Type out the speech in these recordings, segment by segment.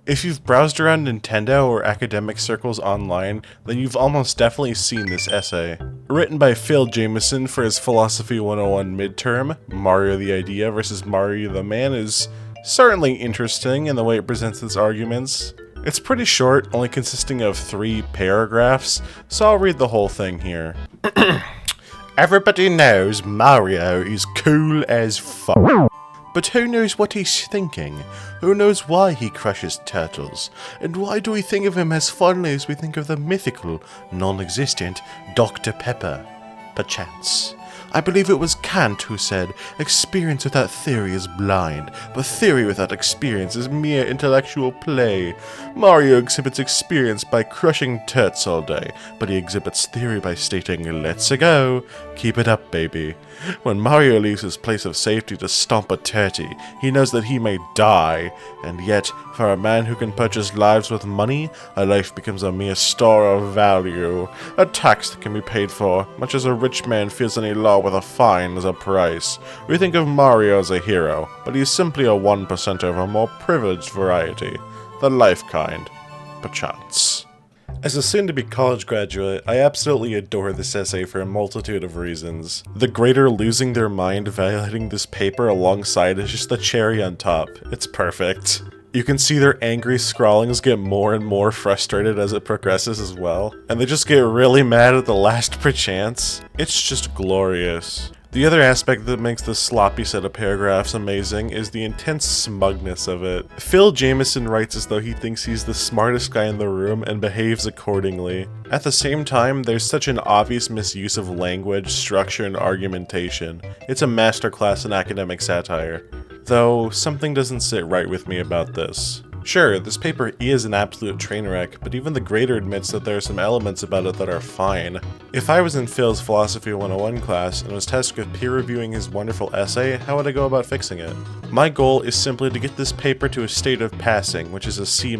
If you've browsed around Nintendo or academic circles online, then you've almost definitely seen this essay. Written by Phil Jameson for his Philosophy 101 midterm, Mario the Idea versus Mario the Man is certainly interesting in the way it presents its arguments. It's pretty short, only consisting of 3 paragraphs, so I'll read the whole thing here. Everybody knows Mario is cool as fuck. But who knows what he's thinking? Who knows why he crushes turtles? And why do we think of him as fondly as we think of the mythical, non-existent Dr. Pepper? Perchance. I believe it was Kant who said, experience without theory is blind, but theory without experience is mere intellectual play. Mario exhibits experience by crushing turts all day, but he exhibits theory by stating, let's go, keep it up, baby. When Mario leaves his place of safety to stomp a turkey, he knows that he may die, and yet, for a man who can purchase lives with money, a life becomes a mere store of value, a tax that can be paid for, much as a rich man feels any law with a fine as a price. We think of Mario as a hero, but he's simply a 1%er of a more privileged variety, the life kind, perchance. As a soon-to-be college graduate, I absolutely adore this essay for a multitude of reasons. The grader losing their mind violating this paper alongside is just the cherry on top. It's perfect. You can see their angry scrawlings get more and more frustrated as it progresses as well, and they just get really mad at the last perchance. It's just glorious. The other aspect that makes this sloppy set of paragraphs amazing is the intense smugness of it. Phil Jameson writes as though he thinks he's the smartest guy in the room and behaves accordingly. At the same time, there's such an obvious misuse of language, structure, and argumentation. It's a masterclass in academic satire. Though, something doesn't sit right with me about this. Sure, this paper is an absolute train wreck, but even the grader admits that there are some elements about it that are fine. If I was in Phil's Philosophy 101 class and was tasked with peer-reviewing his wonderful essay, how would I go about fixing it? My goal is simply to get this paper to a state of passing, which is a C-.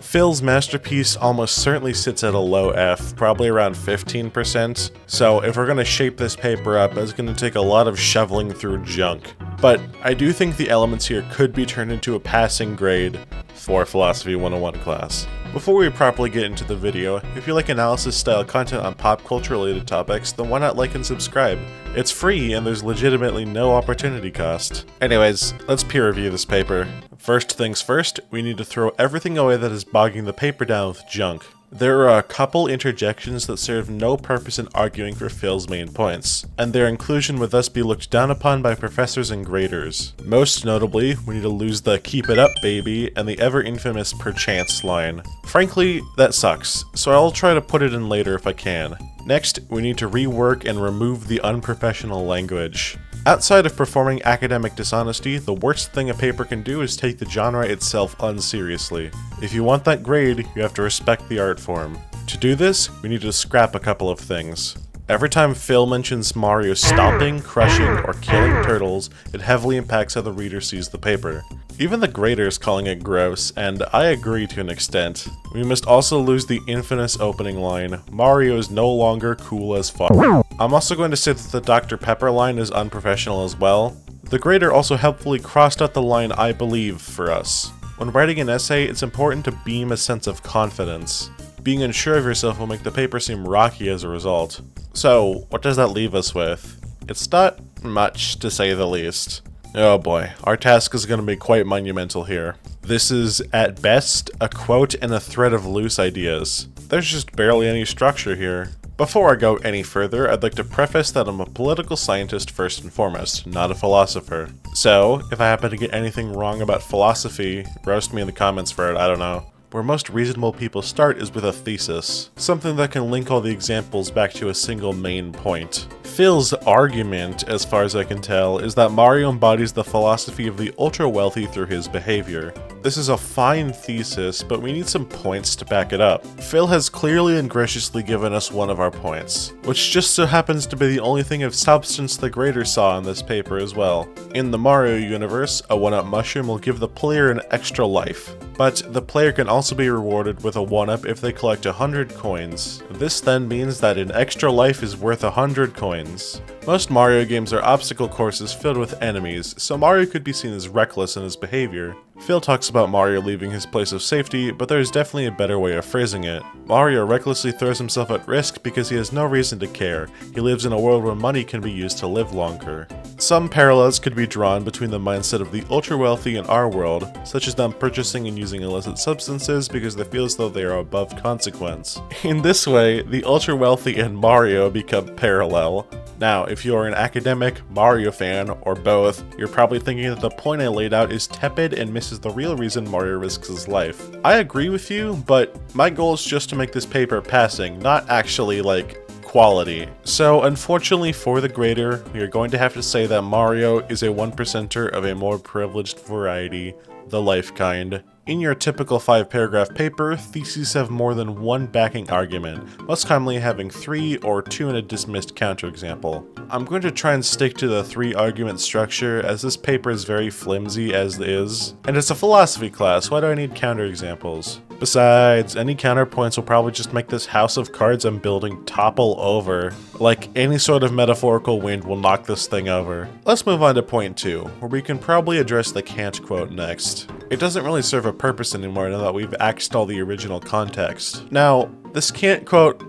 Phil's masterpiece almost certainly sits at a low F, probably around 15%, so if we're going to shape this paper up, it's going to take a lot of shoveling through junk. But I do think the elements here could be turned into a passing grade for Philosophy 101 class. Before we properly get into the video, if you like analysis-style content on pop culture-related topics, then why not like and subscribe? It's free and there's legitimately no opportunity cost. Anyways, let's peer review this paper. First things first, we need to throw everything away that is bogging the paper down with junk. There are a couple interjections that serve no purpose in arguing for Phil's main points, and their inclusion would thus be looked down upon by professors and graders. Most notably, we need to lose the keep it up baby and the ever infamous perchance line. Frankly, that sucks, so I'll try to put it in later if I can. Next, we need to rework and remove the unprofessional language. Outside of performing academic dishonesty, the worst thing a paper can do is take the genre itself unseriously. If you want that grade, you have to respect the art form. To do this, we need to scrap a couple of things. Every time Phil mentions Mario stomping, crushing, or killing turtles, it heavily impacts how the reader sees the paper. Even the grader is calling it gross, and I agree to an extent. We must also lose the infamous opening line, Mario is no longer cool as fuck. I'm also going to say that the Dr. Pepper line is unprofessional as well. The grader also helpfully crossed out the line I believe for us. When writing an essay, it's important to beam a sense of confidence. Being unsure of yourself will make the paper seem rocky as a result. So, what does that leave us with? It's not much, to say the least. Oh boy, our task is going to be quite monumental here. This is, at best, a quote and a thread of loose ideas. There's just barely any structure here. Before I go any further, I'd like to preface that I'm a political scientist first and foremost, not a philosopher. So, if I happen to get anything wrong about philosophy, roast me in the comments for it, I don't know. Where most reasonable people start is with a thesis, something that can link all the examples back to a single main point. Phil's argument, as far as I can tell, is that Mario embodies the philosophy of the ultra-wealthy through his behavior. This is a fine thesis, but we need some points to back it up. Phil has clearly and graciously given us one of our points, which just so happens to be the only thing of substance the grader saw in this paper as well. In the Mario universe, a 1-up mushroom will give the player an extra life, but the player can also be rewarded with a 1-up if they collect 100 coins. This then means that an extra life is worth 100 coins. Most Mario games are obstacle courses filled with enemies, so Mario could be seen as reckless in his behavior. Phil talks about Mario leaving his place of safety, but there's definitely a better way of phrasing it. Mario recklessly throws himself at risk because he has no reason to care. He lives in a world where money can be used to live longer. Some parallels could be drawn between the mindset of the ultra-wealthy in our world, such as them purchasing and using illicit substances because they feel as though they are above consequence. In this way, the ultra-wealthy and Mario become parallel. Now, if you're an academic, Mario fan, or both, you're probably thinking that the point I laid out is tepid and misses the real reason Mario risks his life. I agree with you, but my goal is just to make this paper passing, not actually, like, quality. So, unfortunately for the grader, we are going to have to say that Mario is a 1%er of a more privileged variety, the life kind. In your typical 5-paragraph paper, theses have more than one backing argument, most commonly having 3 or 2 in a dismissed counterexample. I'm going to try and stick to the 3-argument structure, as this paper is very flimsy as is, and it's a philosophy class, why do I need counterexamples? Besides, any counterpoints will probably just make this house of cards I'm building topple over. Like, any sort of metaphorical wind will knock this thing over. Let's move on to point 2, where we can probably address the can't quote next. It doesn't really serve a purpose anymore now that we've axed all the original context. Now, this can't quote,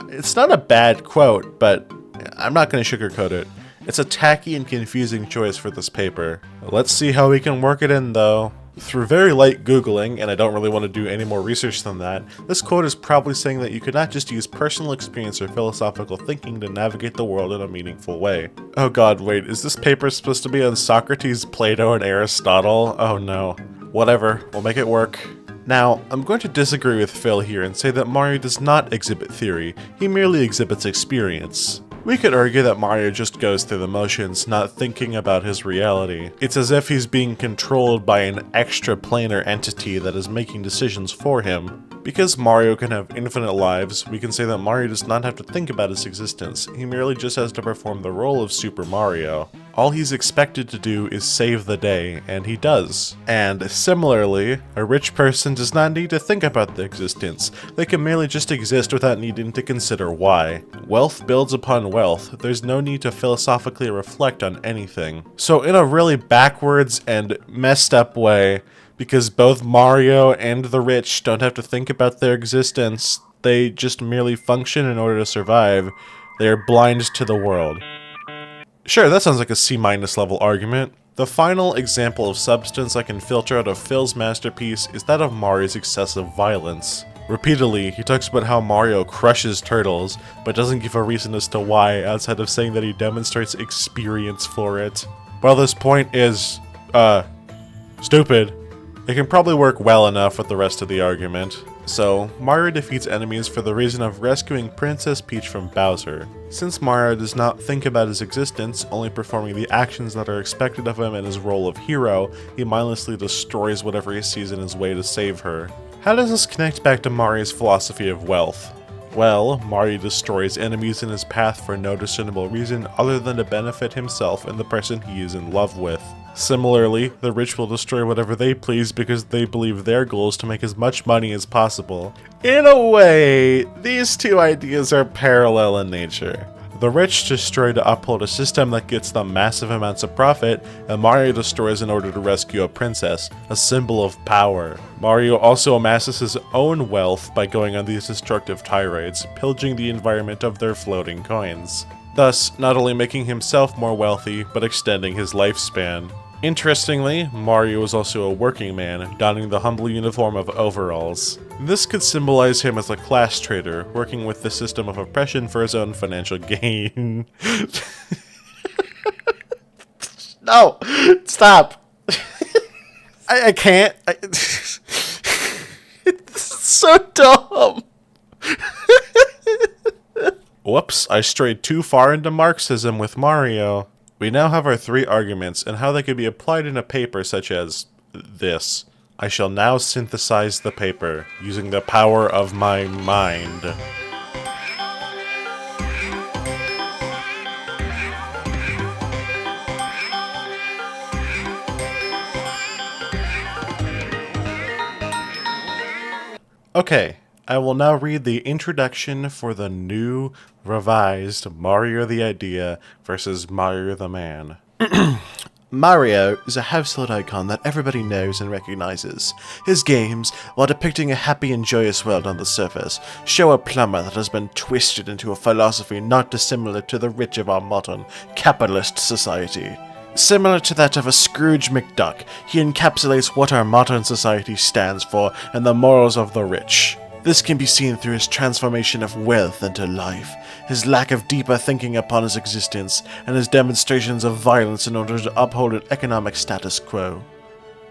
it's not a bad quote, but I'm not going to sugarcoat it. It's a tacky and confusing choice for this paper. Let's see how we can work it in though. Through very light Googling, and I don't really want to do any more research than that, this quote is probably saying that you could not just use personal experience or philosophical thinking to navigate the world in a meaningful way. Oh god, wait, is this paper supposed to be on Socrates, Plato, and Aristotle? Oh no. Whatever, we'll make it work. Now, I'm going to disagree with Phil here and say that Mario does not exhibit theory, he merely exhibits experience. We could argue that Mario just goes through the motions, not thinking about his reality. It's as if he's being controlled by an extra-planar entity that is making decisions for him. Because Mario can have infinite lives, we can say that Mario does not have to think about his existence, he merely just has to perform the role of Super Mario. All he's expected to do is save the day, and he does. And similarly, a rich person does not need to think about their existence, they can merely just exist without needing to consider why. Wealth builds upon wealth, there's no need to philosophically reflect on anything. So in a really backwards and messed up way, because both Mario and the rich don't have to think about their existence, they just merely function in order to survive, they are blind to the world. Sure, that sounds like a C- level argument. The final example of substance I can filter out of Phil's masterpiece is that of Mario's excessive violence. Repeatedly, he talks about how Mario crushes turtles, but doesn't give a reason as to why outside of saying that he demonstrates experience for it. While this point is, stupid, it can probably work well enough with the rest of the argument. So, Mario defeats enemies for the reason of rescuing Princess Peach from Bowser. Since Mario does not think about his existence, only performing the actions that are expected of him in his role of hero, he mindlessly destroys whatever he sees in his way to save her. How does this connect back to Mario's philosophy of wealth? Well, Mario destroys enemies in his path for no discernible reason other than to benefit himself and the person he is in love with. Similarly, the rich will destroy whatever they please because they believe their goal is to make as much money as possible. In a way, these two ideas are parallel in nature. The rich destroy to uphold a system that gets them massive amounts of profit, and Mario destroys in order to rescue a princess, a symbol of power. Mario also amasses his own wealth by going on these destructive tirades, pillaging the environment of their floating coins. Thus, not only making himself more wealthy, but extending his lifespan. Interestingly, Mario is also a working man, donning the humble uniform of overalls. This could symbolize him as a class trader, working with the system of oppression for his own financial gain. No! Stop! I can't. It's so dumb! Whoops, I strayed too far into Marxism with Mario. We now have our 3 arguments and how they could be applied in a paper such as this. I shall now synthesize the paper, using the power of my mind. Okay, I will now read the introduction for the new, revised Mario the Idea versus Mario the Man. Mario is a household icon that everybody knows and recognizes. His games, while depicting a happy and joyous world on the surface, show a plumber that has been twisted into a philosophy not dissimilar to the rich of our modern, capitalist society. Similar to that of a Scrooge McDuck, he encapsulates what our modern society stands for and the morals of the rich. This can be seen through his transformation of wealth into life, his lack of deeper thinking upon his existence, and his demonstrations of violence in order to uphold an economic status quo.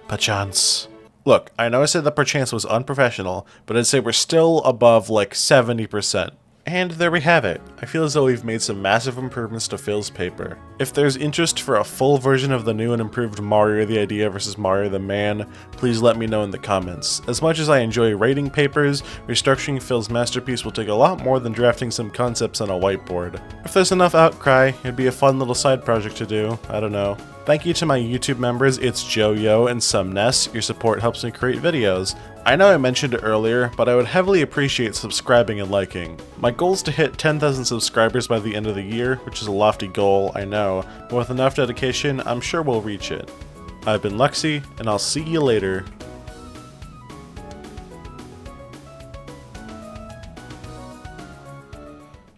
Perchance. Look, I know I said that Perchance was unprofessional, but I'd say we're still above like 70%. And there we have it. I feel as though we've made some massive improvements to Phil's paper. If there's interest for a full version of the new and improved Mario the Idea versus Mario the Man, please let me know in the comments. As much as I enjoy writing papers, restructuring Phil's masterpiece will take a lot more than drafting some concepts on a whiteboard. If there's enough outcry, it'd be a fun little side project to do, I don't know. Thank you to my YouTube members ItsJoeYo and Sumness, your support helps me create videos. I know I mentioned it earlier, but I would heavily appreciate subscribing and liking. My goal is to hit 10,000 subscribers by the end of the year, which is a lofty goal, I know, but with enough dedication, I'm sure we'll reach it. I've been Lexi, and I'll see you later.